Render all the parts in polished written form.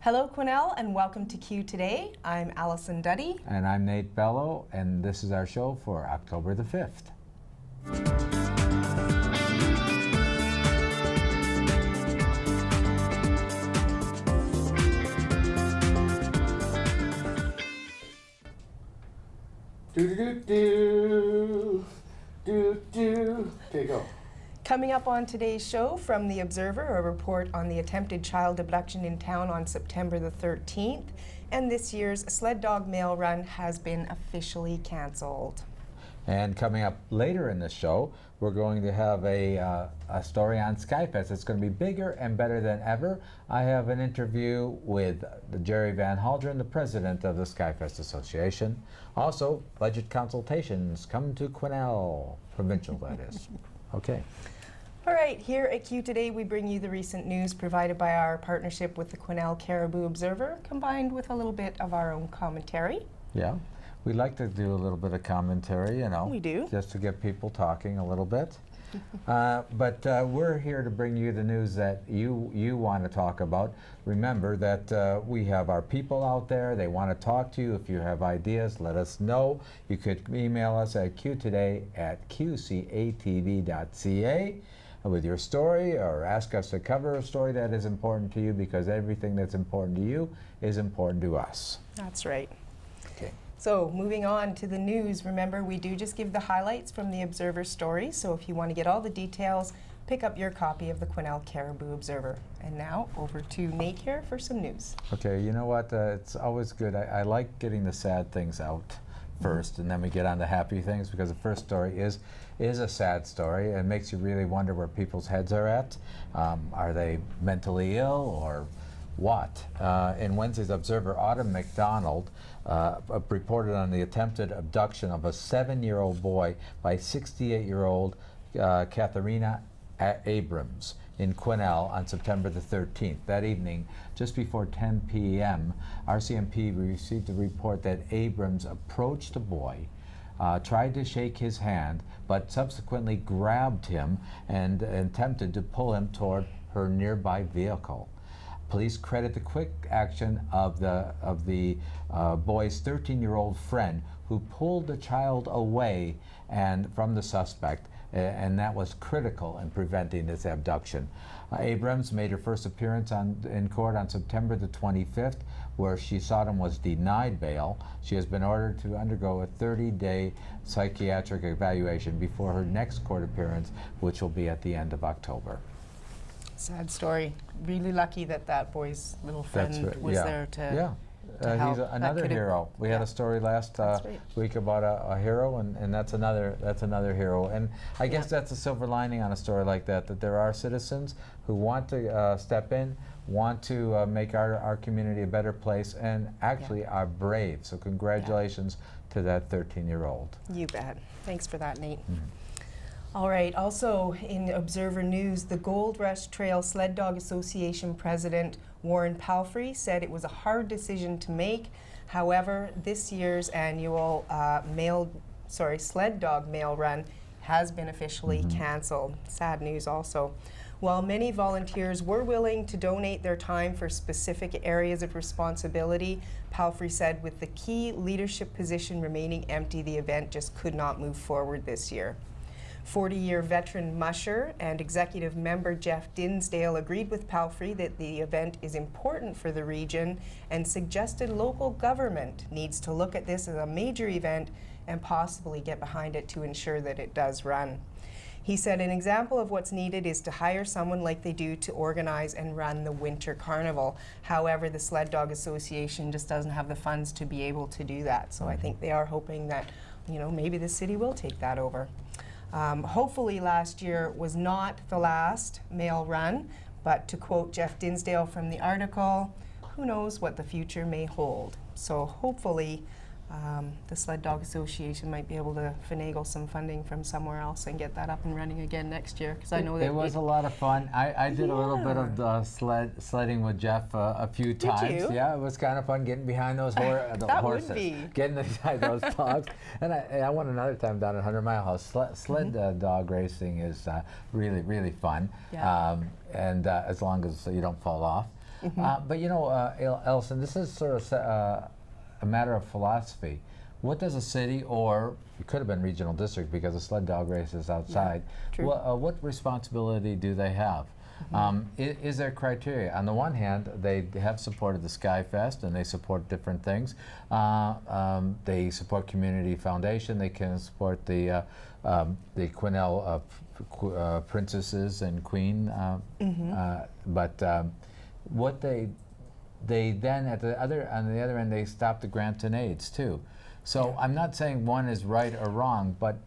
Hello, Quesnel, and welcome to Q Today. I'm Allison Duddy. And I'm Nate Bello, and this is our show for October the 5th. Okay, go. Coming up on today's show from The Observer, a report on the attempted child abduction in town on September the 13th, and this year's sled dog mail run has been officially canceled. And coming up later in the show, we're going to have a story on Skyfest. It's going to be bigger and better than ever. I have an interview with Jerry Van Haldren, the president of the Skyfest Association. Also, budget consultations come to Quesnel, provincial that is. Okay. All right, here at Q Today, we bring you the recent news provided by our partnership with the Quesnel Caribou Observer, combined with a little bit of our own commentary. Yeah, we like to do a little bit of commentary, you know. We do. Just to get people talking a little bit. But we're here to bring you the news that you want to talk about. Remember that we have our people out there. They want to talk to you. If you have ideas, let us know. You could email us at qtoday@qcatv.ca with your story, or ask us to cover a story that is important to you, because everything that's important to you is important to us. That's right. Okay. So moving on to the news, remember we do just give the highlights from the Observer story, so if you want to get all the details, pick up your copy of the Quesnel Caribou Observer. And now over to Nate here for some news. Okay, you know what, it's always good. I like getting the sad things out first, and then we get on to happy things, because the first story is a sad story. It makes you really wonder where people's heads are at. Are they mentally ill or what? In Wednesday's Observer, Autumn McDonald reported on the attempted abduction of a 7-year-old boy by 68-year-old Katharina Abrams in Quesnel on September the 13th. That evening, just before 10 p.m., RCMP received a report that Abrams approached the boy, tried to shake his hand, but subsequently grabbed him and attempted to pull him toward her nearby vehicle. Police credit the quick action of the boy's 13-year-old friend, who pulled the child away from the suspect, and that was critical in preventing this abduction. Abrams made her first appearance in court on September the 25th, where she sought and was denied bail. She has been ordered to undergo a 30-day psychiatric evaluation before her next court appearance, which will be at the end of October. Sad story. Really lucky that that boy's little friend was there to help. He's another hero. We had a story last week about a hero, and that's another hero. And I guess that's a silver lining on a story like that, that there are citizens who want to step in, want to make our community a better place, and actually are brave. So congratulations to that 13-year-old. You bet. Thanks for that, Nate. All right, also in Observer News, the Gold Rush Trail Sled Dog Association President Warren Palfrey said it was a hard decision to make. However, this year's annual sled dog mail run has been officially canceled. Sad news also. While many volunteers were willing to donate their time for specific areas of responsibility, Palfrey said with the key leadership position remaining empty, the event just could not move forward this year. 40-year veteran musher and executive member Jeff Dinsdale agreed with Palfrey that the event is important for the region and suggested local government needs to look at this as a major event and possibly get behind it to ensure that it does run. He said an example of what's needed is to hire someone like they do to organize and run the winter carnival. However, the Sled Dog Association just doesn't have the funds to be able to do that. So I think they are hoping that, maybe the city will take that over. Hopefully last year was not the last mail run, but to quote Jeff Dinsdale from the article, who knows what the future may hold. So hopefully the Sled Dog Association might be able to finagle some funding from somewhere else and get that up and running again next year. Because I know that it was a lot of fun. I did a little bit of the sledding with Jeff a few times. Did you? Yeah, it was kind of fun getting behind those horses. Would be. Getting behind those dogs. And I went another time down at 100 Mile House. Sled dog racing is really, really fun. Yeah. And as long as you don't fall off. But you know, Ellison, this is sort of a matter of philosophy. What does a city, or it could have been regional district because the sled dog race is outside, true. what responsibility do they have? Is there criteria? On the one hand, they have supported the Skyfest and they support different things. They support Community Foundation. They can support the Quesnel Princesses and Queen. But what they then on the other end they stop the grants and aids too. So I'm not saying one is right or wrong, but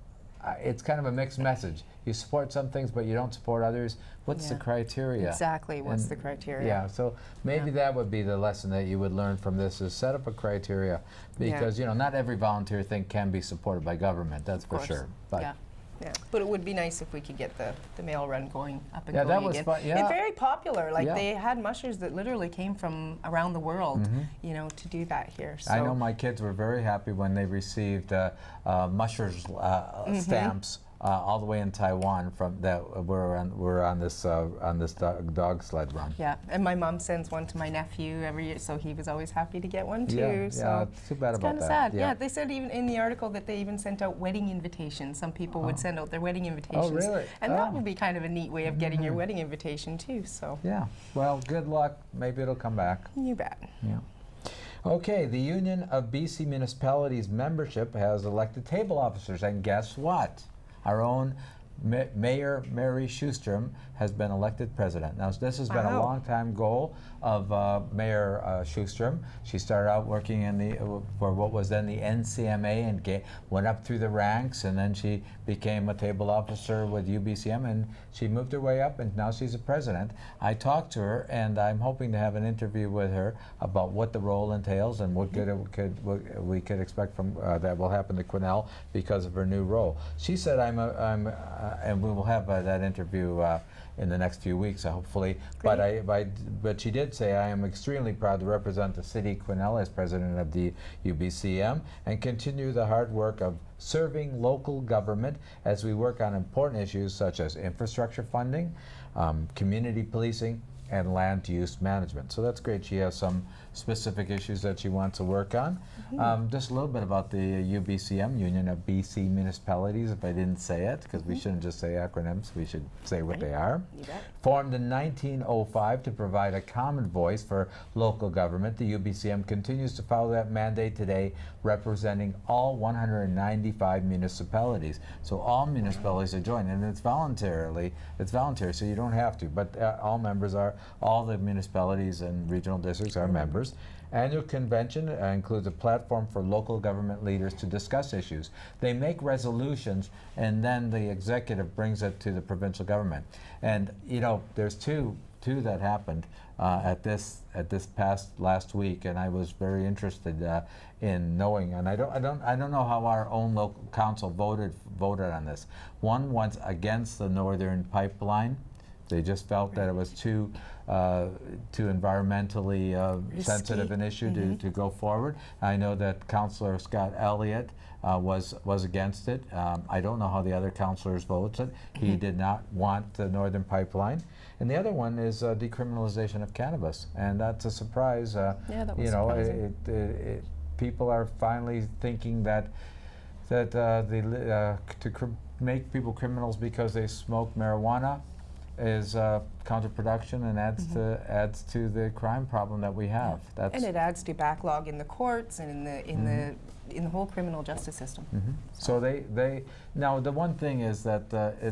it's kind of a mixed message. You support some things, but you don't support others. What's the criteria? Exactly, what's the criteria? Yeah, so maybe that would be the lesson that you would learn from this, is set up a criteria, because you know, not every volunteer thing can be supported by government, that's for sure. But yeah, but it would be nice if we could get the mail run going up and going that was again. fun. It's very popular. Like they had mushers that literally came from around the world, you know, to do that here. So I know my kids were very happy when they received mushers stamps all the way in Taiwan from that were on this dog sled run. Yeah, and my mom sends one to my nephew every year, so he was always happy to get one too. Yeah, so it's too bad it's about kind of that. sad. Yeah, they said even in the article that they even sent out wedding invitations. Some people would send out their wedding invitations. Oh, really? And that would be kind of a neat way of getting your wedding invitation too. So yeah, well, good luck. Maybe it'll come back. You bet. Yeah. Okay, the Union of BC Municipalities membership has elected table officers, and guess what? Our own Mayor Mary Schustrom has been elected president. Now, this has been a long-time goal of Mayor Schustrom. She started out working in for what was then the NCMA and went up through the ranks, and then she became a table officer with UBCM, and she moved her way up, and now she's a president. I talked to her, and I'm hoping to have an interview with her about what the role entails and what we could expect from that will happen to Quesnel because of her new role. She said, and we will have that interview in the next few weeks, hopefully. But she did say, I am extremely proud to represent the city of Quesnel as president of the UBCM and continue the hard work of serving local government as we work on important issues such as infrastructure funding, community policing, and land use management. So that's great. She has some specific issues that she wants to work on. Just a little bit about the UBCM, Union of BC Municipalities, if I didn't say it, because we shouldn't just say acronyms, we should say what they are. Formed in 1905 to provide a common voice for local government, the UBCM continues to follow that mandate today, representing all 195 municipalities. So all municipalities are joined, and it's voluntary, so you don't have to, but all members are, all the municipalities and regional districts are members. Annual convention includes a platform for local government leaders to discuss issues. They make resolutions, and then the executive brings it to the provincial government. And you know, there's two that happened at this past last week, and I was very interested in knowing. And I don't know how our own local council voted on this. One was against the Northern Pipeline. They just felt that it was too environmentally sensitive an issue to go forward. I know that Councillor Scott Elliott was against it. I don't know how the other councillors voted. He did not want the Northern Pipeline. And the other one is decriminalization of cannabis, and that's a surprise. That was you know, surprising. people are finally thinking that make people criminals because they smoke marijuana is counterproduction and adds to the crime problem that we have. And it adds to backlog in the courts and in the whole criminal justice system. So they now the one thing is that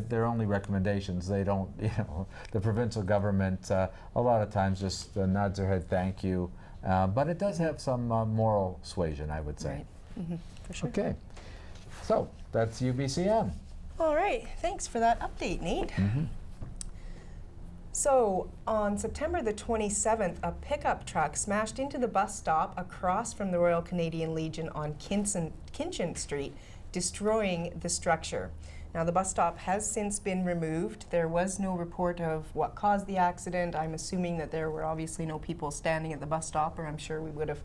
they're only recommendations. They don't, you know, the provincial government a lot of times just nods their head, thank you, but it does have some moral suasion, I would say. Right. For sure. Okay, so that's UBCM. All right, thanks for that update, Nate. So, on September the 27th, a pickup truck smashed into the bus stop across from the Royal Canadian Legion on Kinchin Street, destroying the structure. Now, the bus stop has since been removed. There was no report of what caused the accident. I'm assuming that there were obviously no people standing at the bus stop, or I'm sure we would have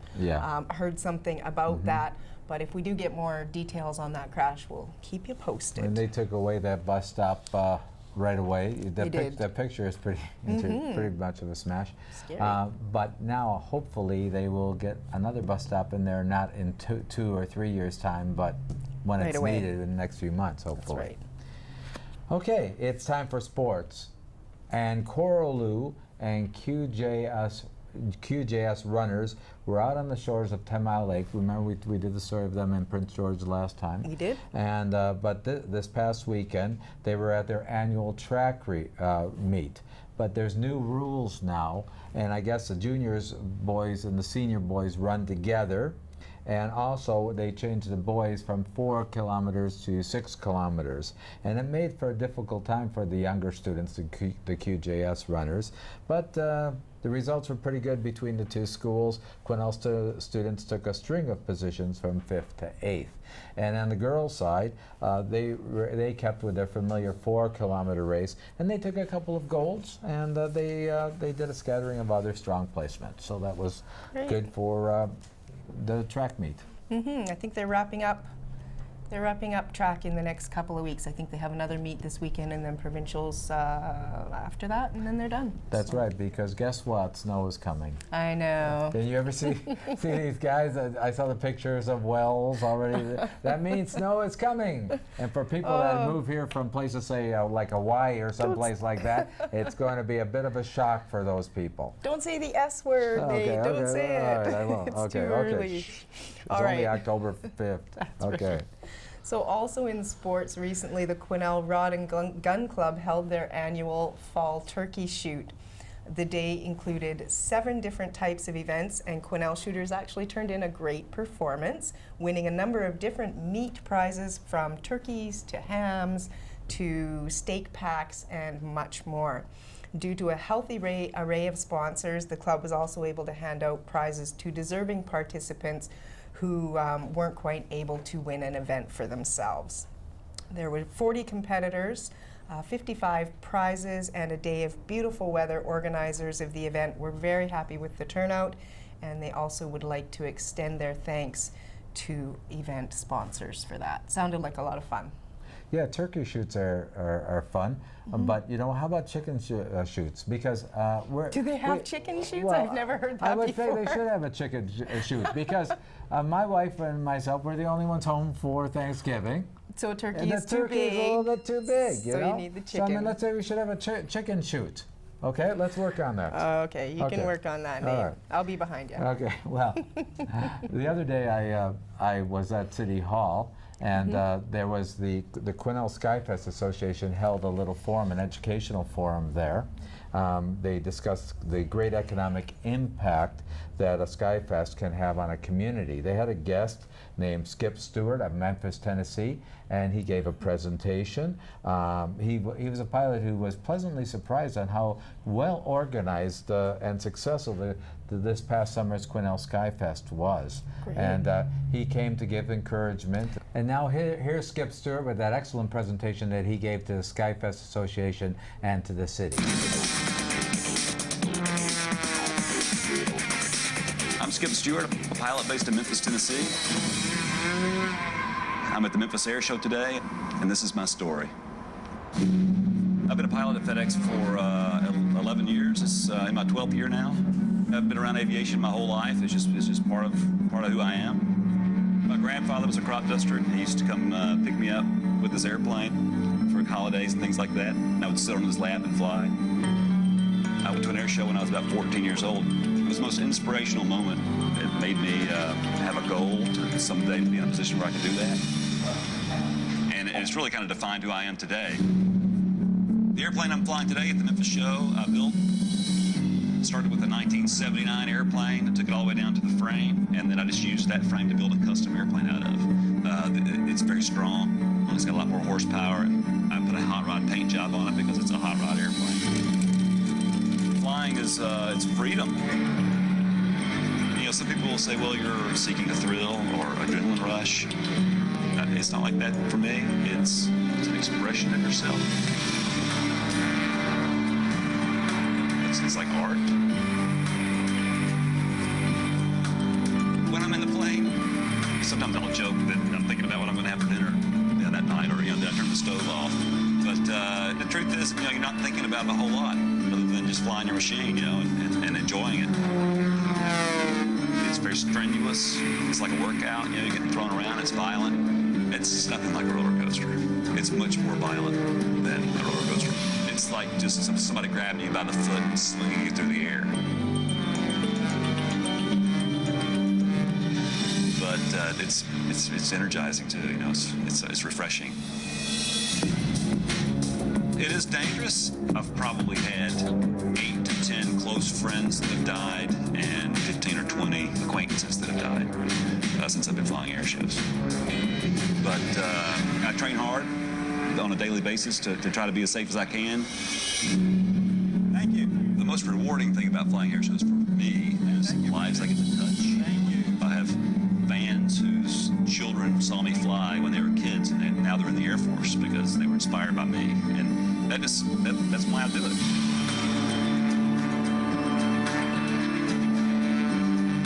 heard something about that. But if we do get more details on that crash, we'll keep you posted. And they took away that bus stop right away. They did. The picture is pretty pretty much of a smash. Scary. But now, hopefully, they will get another bus stop in there, not in 2 or 3 years' time, but when Right it's away. needed in the next few months, hopefully. That's right. Okay, it's time for sports. And Coraloo and QJS runners were out on the shores of 10 Mile Lake. Remember, we did the story of them in Prince George last time. We did. And but this past weekend, they were at their annual track meet. But there's new rules now, and I guess the juniors boys and the senior boys run together. And also, they changed the boys from 4 kilometers to 6 kilometers. And it made for a difficult time for the younger students, the QJS runners. But the results were pretty good between the two schools. Quesnel students took a string of positions from 5th to 8th. And on the girls' side, they kept with their familiar 4-kilometer race, and they took a couple of golds, and they did a scattering of other strong placements. So that was Great. good for the track meet. I think they're wrapping up. They're wrapping up track in the next couple of weeks. I think they have another meet this weekend and then provincials after that, and then they're done. That's So- right, because guess what? Snow is coming. I know. Did you ever see these guys? I saw the pictures of wells already. That means snow is coming. And for people that move here from places, say like Hawaii or someplace like that, it's going to be a bit of a shock for those people. Don't say the S word, Nate. Don't say it. All right, I won't. It's okay, too okay. early. Shh. It's All only right. October 5th. Okay. right. So also in sports recently, the Quesnel Rod and Gun Club held their annual fall turkey shoot. The day included 7 different types of events, and Quesnel shooters actually turned in a great performance, winning a number of different meat prizes from turkeys to hams to steak packs and much more. Due to a healthy array of sponsors, the club was also able to hand out prizes to deserving participants who weren't quite able to win an event for themselves. There were 40 competitors, 55 prizes, and a day of beautiful weather. Organizers of the event were very happy with the turnout, and they also would like to extend their thanks to event sponsors for that. Sounded like a lot of fun. Yeah, turkey shoots are fun, but you know, how about chicken shoots? Because Do they have chicken shoots? well, I've never heard that I would before. say they should have a chicken shoot because my wife and myself were the only ones home for Thanksgiving. So turkey And is the too turkey is a big. little bit too big, So know? you need the So I mean, chicken. let's say we should have a chicken shoot. Okay, let's work on that. Okay, you Okay. can work on that, All Nate. right. I'll be behind you. Okay, well, the other day I was at City Hall, and there was the Quesnel Skyfest Association held a little forum, an educational forum there. They discussed the great economic impact that a Skyfest can have on a community. They had a guest named Skip Stewart of Memphis, Tennessee, and he gave a presentation. He was a pilot who was pleasantly surprised on how well organized and successful this past summer's Quesnel Skyfest was. Great. And he came to give encouragement. And now here's Skip Stewart with that excellent presentation that he gave to the Skyfest Association and to the city. I'm Skip Stewart, a pilot based in Memphis, Tennessee. I'm at the Memphis Air Show today, and this is my story. I've been a pilot at FedEx for 11 years. It's in my 12th year now. I've been around aviation my whole life. It's just part of who I am. My grandfather was a crop duster, and he used to come pick me up with his airplane for holidays and things like that. And I would sit on his lap and fly. I went to an air show when I was about 14 years old. It was the most inspirational moment. It made me have a goal to someday to be in a position where I could do that. And it's really kind of defined who I am today. The airplane I'm flying today at the Memphis show, I built. Started with a 1979 airplane. I took it all the way down to the frame, and then I just used that frame to build a custom airplane out of. It's very strong. It's got a lot more horsepower, and I put a hot rod paint job on it because it's a hot rod airplane. Flying is it's freedom. You know, some people will say, well, you're seeking a thrill or adrenaline rush. It's not like that for me. It's an expression of yourself. It's like art. When I'm in the plane, sometimes I'll joke that I'm thinking about what I'm going to have for dinner that night, or that I turn the stove off. But the truth is, you're not thinking about it a whole lot other than just flying your machine, and enjoying it. It's very strenuous. It's like a workout. You're getting thrown around. It's violent. It's nothing like a roller coaster. It's much more violent than a roller coaster. It's like just somebody grabbing you by the foot and slinging you through the air. But it's energizing too. It's refreshing. It is dangerous. I've probably had 8 to 10 close friends that have died and 15 or 20 acquaintances that have died since I've been flying air shows. But I train hard on a daily basis to try to be as safe as I can. Thank you. The most rewarding thing about flying air shows for me is the lives I get to touch. I have fans whose children saw me fly when they were kids, and now they're in the Air Force because they were inspired by me. And that's why I do it.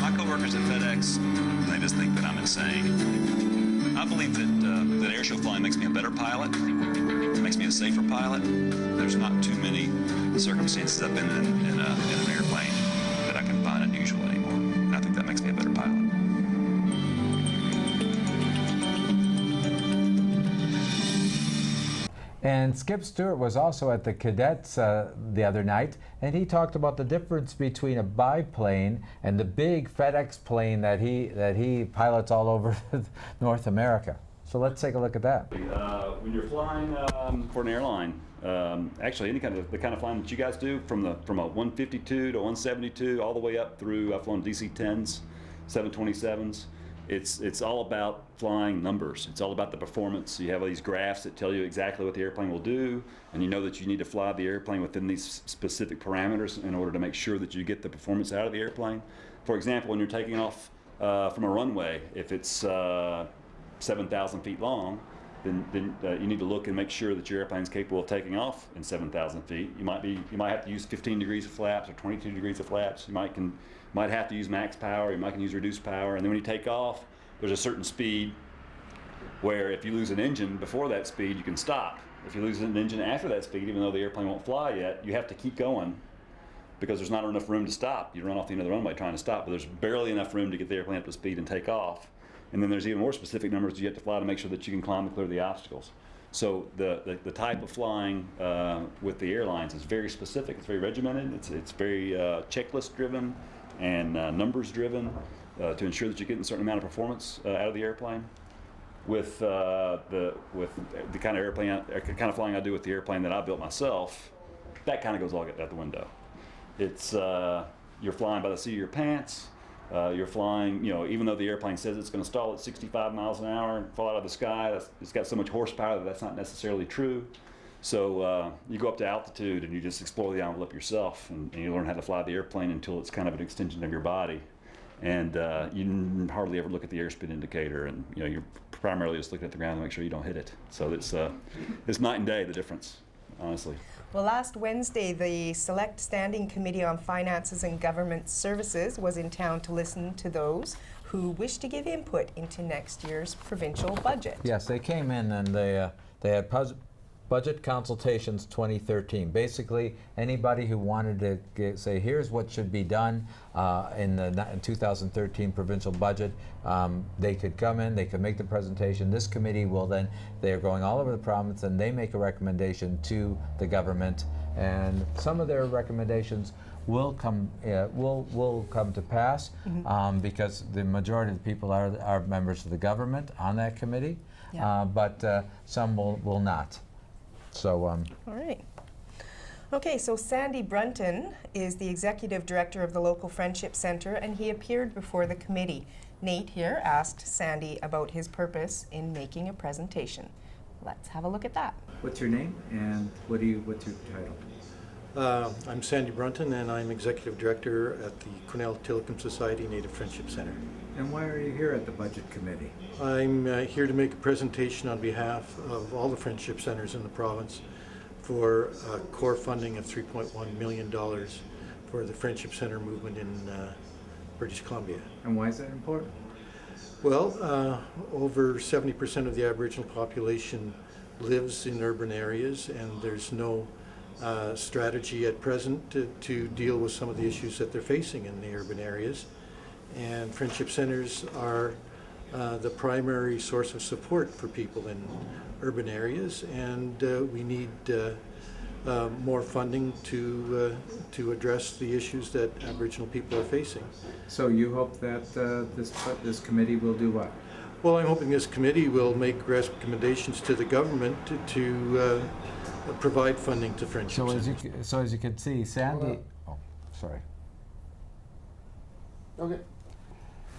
My coworkers at FedEx, they just think that I'm insane. I believe that air show flying makes me a better pilot. It makes me a safer pilot. There's not too many circumstances I've been in an airplane that I can find unusual anymore. And I think that makes me a better pilot. And Skip Stewart was also at the cadets the other night, and he talked about the difference between a biplane and the big FedEx plane that he pilots all over North America. So let's take a look at that. When you're flying for an airline, actually the kind of flying that you guys do, from a 152 to 172 all the way up through, I've flown DC-10s, 727s. It's all about flying numbers. It's all about the performance. You have all these graphs that tell you exactly what the airplane will do, and you know that you need to fly the airplane within these specific parameters in order to make sure that you get the performance out of the airplane. For example, when you're taking off from a runway, if it's 7,000 feet long, then you need to look and make sure that your airplane is capable of taking off in 7,000 feet. You might have to use 15 degrees of flaps or 22 degrees of flaps. You might have to use max power. You might can use reduced power. And then when you take off, there's a certain speed where if you lose an engine before that speed, you can stop. If you lose an engine after that speed, even though the airplane won't fly yet, you have to keep going because there's not enough room to stop. You run off the end of the runway trying to stop, but there's barely enough room to get the airplane up to speed and take off. And then there's even more specific numbers you have to fly to make sure that you can climb and clear the obstacles. So the type of flying with the airlines is very specific. It's very regimented. It's very checklist driven and numbers driven to ensure that you're getting a certain amount of performance out of the airplane. With the kind of flying I do with the airplane that I built myself, that kind of goes all out the window. It's you're flying by the seat of your pants. You're flying, even though the airplane says it's going to stall at 65 miles an hour and fall out of the sky, it's got so much horsepower that that's not necessarily true. So you go up to altitude and you just explore the envelope yourself, and you learn how to fly the airplane until it's kind of an extension of your body. And you hardly ever look at the airspeed indicator, and you're primarily just looking at the ground to make sure you don't hit it. So it's night and day, the difference, honestly. Well, last Wednesday, the Select Standing Committee on Finances and Government Services was in town to listen to those who wish to give input into next year's provincial budget. Yes, they came in and they had budget consultations 2013. Basically, anybody who wanted to say, here's what should be done in the 2013 provincial budget, they could come in, they could make the presentation. This committee will then, they're going all over the province, and they make a recommendation to the government, and some of their recommendations will come to pass because the majority of the people are members of the government on that committee, but some will not. So, all right. Okay, so Sandy Brunton is the executive director of the local Friendship Center, and he appeared before the committee. Nate here asked Sandy about his purpose in making a presentation. Let's have a look at that. what's your name and what's your title? I'm Sandy Brunton, and I'm executive director at the Quesnel Society Native Friendship Center. And why are you here at the budget committee? I'm here to make a presentation on behalf of all the friendship centers in the province for core funding of $3.1 million for the Friendship Center movement in British Columbia. And why is that important? Well, over 70% of the Aboriginal population lives in urban areas, and there's no strategy at present to deal with some of the issues that they're facing in the urban areas. And friendship centers are the primary source of support for people in urban areas, and we need more funding to address the issues that Aboriginal people are facing. So you hope that this committee will do what? Well, I'm hoping this committee will make recommendations to the government to provide funding to friendship centers. So as you can see, Sandy. Oh, sorry. Okay.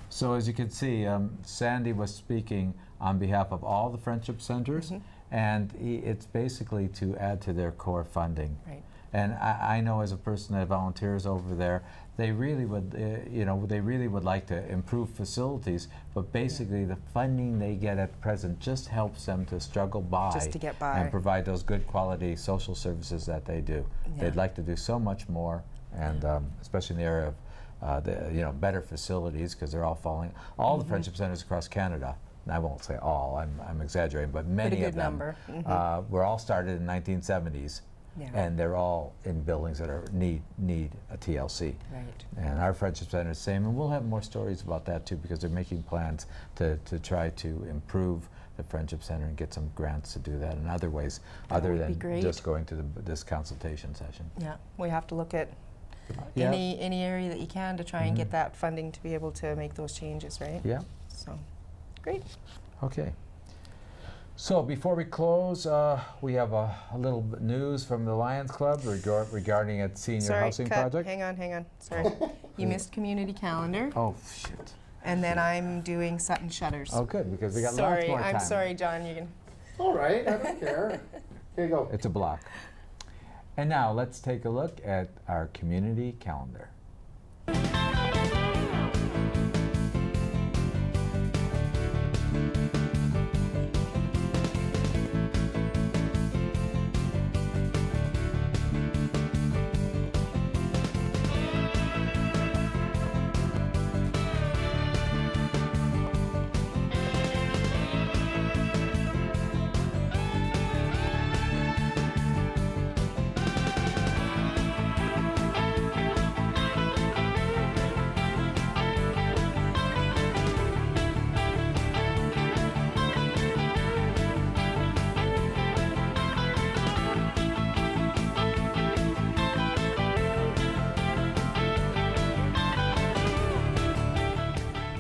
So as you can see, Sandy was speaking on behalf of all the friendship centers, and it's basically to add to their core funding. Right. And I know as a person that volunteers over there, they really would, they really would like to improve facilities, but basically the funding they get at present just helps them to struggle by, Just to get by. and provide those good quality social services that they do. Yeah. They'd like to do so much more, and especially in the area of better facilities, because they're all falling. All the friendship centers across Canada, and I won't say all, I'm exaggerating, but many good of them number. were all started in 1970s. Yeah. And they're all in buildings that need a TLC. Right. And our friendship center is the same, and we'll have more stories about that too, because they're making plans to try to improve the friendship center and get some grants to do that in other ways, other would be than great. just going to this consultation session. Yeah, we have to look at Yeah. any area that you can to try and get that funding to be able to make those changes, right? Yeah. So, great. Okay. So before we close, we have a little bit news from the Lions Club regarding its senior Sorry, housing cut. project. Hang on. Sorry. You missed community calendar, Oh shit! and then I'm doing Sutton Shutters. Oh good, because we got sorry, lots more time. I'm sorry, John. You can. All right, I don't care. Here you go. It's a block. And now let's take a look at our community calendar.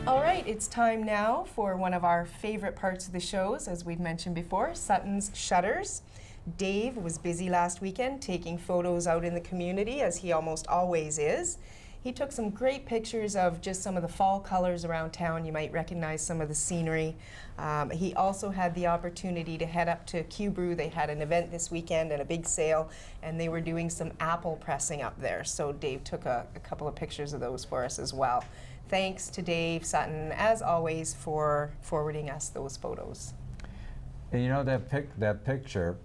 All right, it's time now for one of our favorite parts of the shows, as we've mentioned before, Sutton's Shutters. Dave was busy last weekend taking photos out in the community, as he almost always is. He took some great pictures of just some of the fall colors around town. You might recognize some of the scenery. He also had the opportunity to head up to Q Brew. They had an event this weekend and a big sale, and they were doing some apple pressing up there. So Dave took a couple of pictures of those for us as well. Thanks to Dave Sutton, as always, for forwarding us those photos. And you know that picture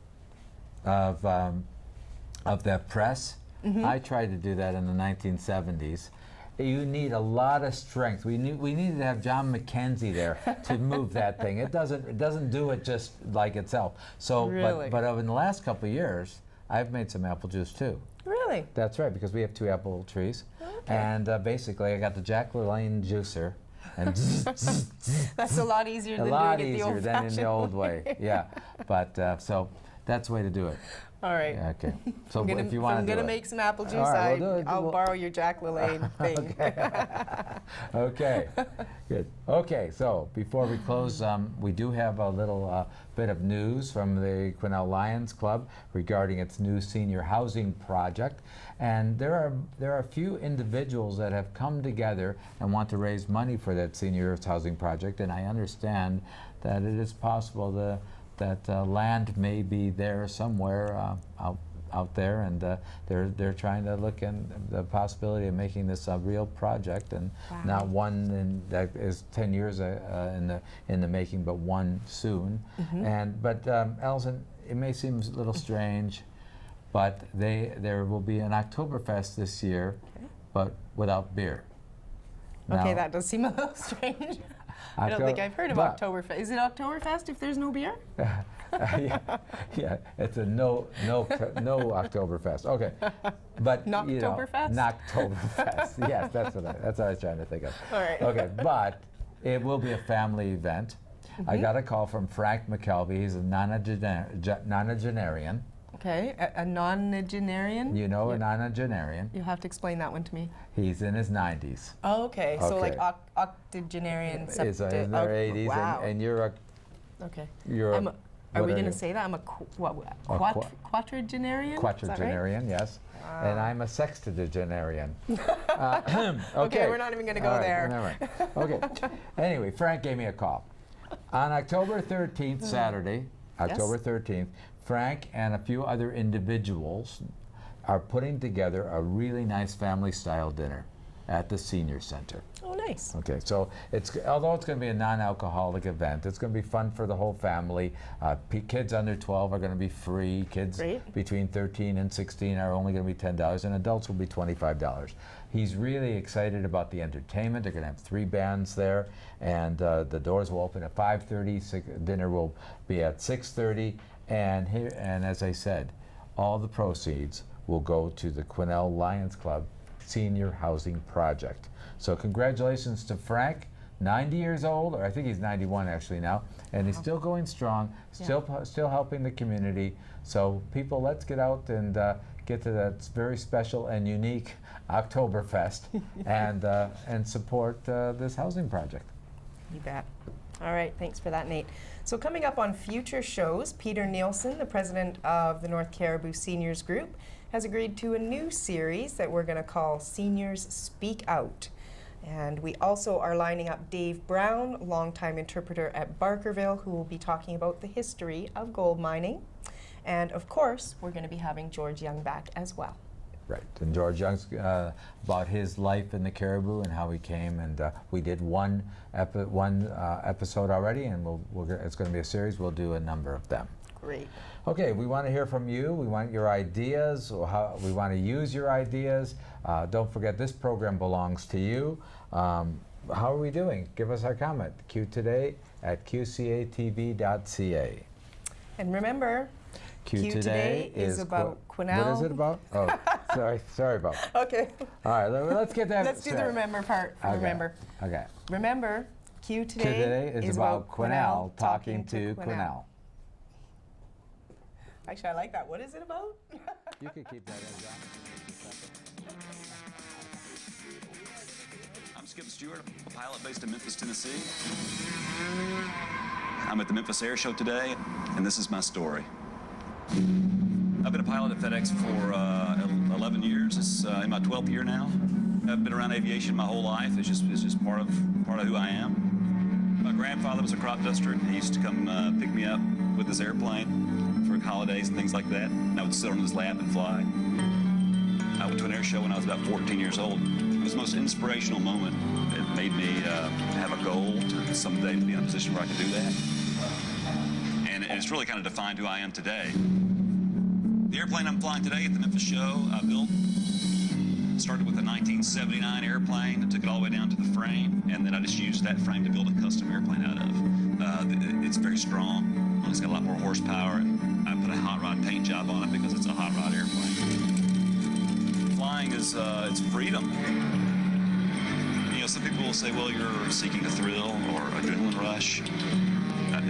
of that press? I tried to do that in the 1970s. You need a lot of strength. We needed to have John McKenzie there to move that thing. It doesn't do it just like itself. So, Really? but in the last couple of years, I've made some apple juice too. Really? That's right, because we have 2 apple trees, and basically I got the Jack LaLanne juicer, and That's a lot easier a than lot doing it the easier than in the old-fashioned old way. Yeah, but so that's the way to do it. All right. Yeah, okay. So If if you want to I'm do gonna it. make some apple juice, All right, we'll do it. I'll We'll- borrow your Jack LaLanne thing. Okay, good. Okay, so before we close, we do have a little bit of news from the Quesnel Lions Club regarding its new senior housing project. And there are a few individuals that have come together and want to raise money for that senior housing project. And I understand that it is possible that land may be there somewhere out there, and they're trying to look in the possibility of making this a real project, and Wow. not one that is 10 years in the making, but one soon. But Alison, it may seem a little strange, but there will be an Oktoberfest this year, but without beer. Okay, Now- that does seem a little strange. I don't think I've heard of but- Oktoberfest. Is it Oktoberfest if there's no beer? yeah, it's a no Oktoberfest. Okay, but Knocktoberfest? Knocktoberfest. Yes, that's what I was trying to think of. All right. Okay, but it will be a family event. I got a call from Frank McKelvey. He's a nonagenarian. Okay, a nonagenarian? You know, a nonagenarian. You'll have to explain that one to me. He's in his 90s. Oh, okay. So like Okay. octogenarian. Is in their 80s, Wow. and you're a Okay. you're Are what we are going you? to say that? I'm a quadragenarian? Is that right? Quadragenarian, yes. And I'm a sextagenarian. Okay, we're not even going to go All right, there. never mind. Okay. Anyway, Frank gave me a call. On October 13th, Saturday, October 13th, Frank and a few other individuals are putting together a really nice family-style dinner at the Senior Center. Oh, nice. Okay, so although it's going to be a non-alcoholic event, it's going to be fun for the whole family. Kids under 12 are going to be free. Kids Great. between 13 and 16 are only going to be $10, and adults will be $25. He's really excited about the entertainment. They're going to have 3 bands there, and the doors will open at 5:30. Dinner will be at 6:30, and as I said, all the proceeds will go to the Quesnel Lions Club Senior Housing Project. So congratulations to Frank, 90 years old, or I think he's 91 actually now, and he's still going strong, still helping the community. So people, let's get out and get to that very special and unique Oktoberfest and support this housing project. You bet. All right, thanks for that, Nate. So coming up on future shows, Peter Nielsen, the president of the North Caribou Seniors Group, has agreed to a new series that we're going to call Seniors Speak Out. And we also are lining up Dave Brown, longtime interpreter at Barkerville, who will be talking about the history of gold mining. And of course, we're going to be having George Young back as well. Right, and George Young's about his life in the Caribou and how he came, and we did one episode already, and it's going to be a series. We'll do a number of them. Great. Okay, we want to hear from you. We want your ideas, or how we want to use your ideas. Don't forget, this program belongs to you. How are we doing? Give us our comment. QToday at qcatv.ca. And remember, QToday is about Quesnel. What is it about? Oh, sorry about that. Okay. All right, let's get that. Let's do the remember part. Okay. Remember. Okay. Remember, Q Today today is about Quesnel talking to Quesnel. Actually, I like that. What is it about? You could keep that as well. I'm Skip Stewart, a pilot based in Memphis, Tennessee. I'm at the Memphis Air Show today, and this is my story. I've been a pilot at FedEx for 11 years. It's in my 12th year now. I've been around aviation my whole life. It's just part of who I am. My grandfather was a crop duster. He used to come pick me up with his airplane for holidays and things like that. And I would sit on his lap and fly. I went to an air show when I was about 14 years old. It was the most inspirational moment. It made me have a goal to someday to be in a position where I could do that. And it's really kind of defined who I am today. The airplane I'm flying today at the Memphis show, I built, started with a 1979 airplane, took it all the way down to the frame, and then I just used that frame to build a custom airplane out of. It's very strong. It's got a lot more horsepower, and I put a hot rod paint job on it because it's a hot rod airplane. Flying is it's freedom. You know, some people will say, well, you're seeking a thrill or adrenaline rush.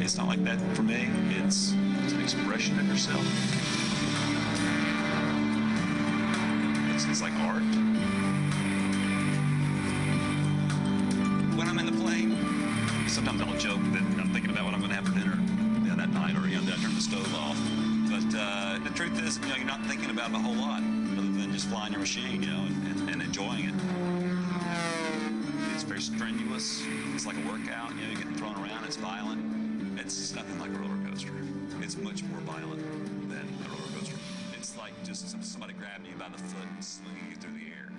It's not like that for me. It's an expression of yourself. It's like art. When I'm in the plane, sometimes I'll joke that I'm thinking about what I'm going to have for dinner that night, or that I turn the stove off. But the truth is, you're not thinking about it a whole lot, other than just flying your machine, and enjoying it. It's very strenuous. It's like a workout. You're getting thrown around. It's violent. It's nothing like a roller coaster. It's much more violent than a roller coaster. It's like just somebody grabbing you by the foot and slinging you through the air.